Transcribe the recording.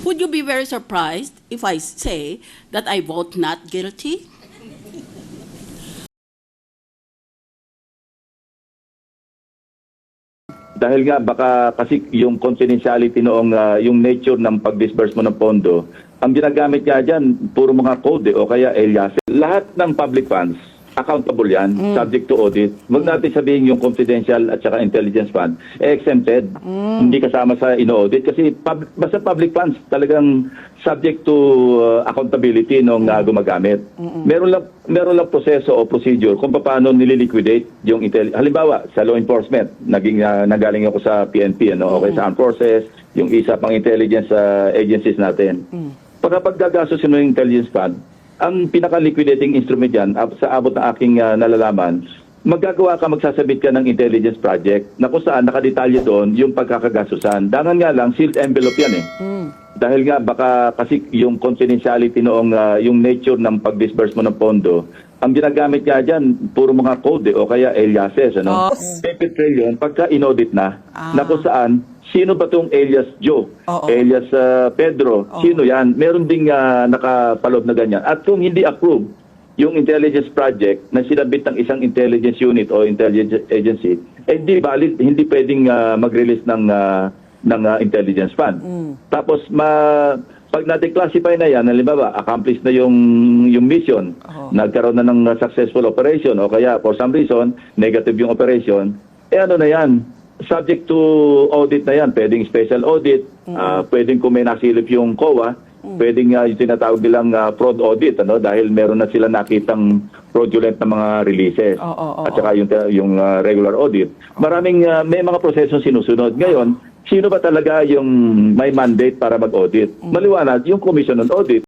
Would you be very surprised if I say that I vote not guilty? Dahil nga baka kasi yung confidentiality noong yung nature ng pag-disburse mo ng pondo, ang ginagamit nga dyan, puro mga code o kaya aliases. Lahat ng public funds, accountable yan, subject to audit. Huwag natin sabihin yung confidential at saka intelligence fund, exempted. Hindi kasama sa ino-audit kasi basta public funds talagang subject to accountability nung gumagamit. Meron lang proseso o procedure kung paano nililiquidate yung halimbawa sa law enforcement, nagaling ako sa PNP o kaya sa armed forces, yung isa pang intelligence agencies natin. Pagkapag gagastosin mo yung intelligence fund, ang pinaka-liquidating instrument yan, sa abot ng aking nalalaman, magsasabit ka ng intelligence project na kung saan nakadetalye doon yung pagkakagastusan. Dangan nga lang, sealed envelope yan eh. Dahil nga baka kasi yung confidentiality noong yung nature ng pag-disburse mo ng pondo, ang ginagamit nga dyan, puro mga code o kaya aliases. Pepe Trillion, pagka inaudit na kung saan, sino ba itong alias Joe? Alias Pedro? Sino yan? Meron ding nakapalob na ganyan. At kung hindi approve yung intelligence project na sinabit ng isang intelligence unit o intelligence agency, hindi valid, hindi pwedeng mag-release ng intelligence fund. Tapos, pag na-declassify na yan, halimbawa, accomplished na yung mission, nagkaroon na ng successful operation o kaya for some reason, negative yung operation, ano na yan? Subject to audit na yan. Pwedeng special audit, pwedeng kung may nasilip yung COA, pwedeng yung tinatawag nilang fraud audit, dahil meron na sila nakitang fraudulent na mga releases. At saka yung regular audit. Maraming, may mga prosesong sinusunod. Ngayon, sino ba talaga yung may mandate para mag-audit? Maliwanag, yung Commission on Audit.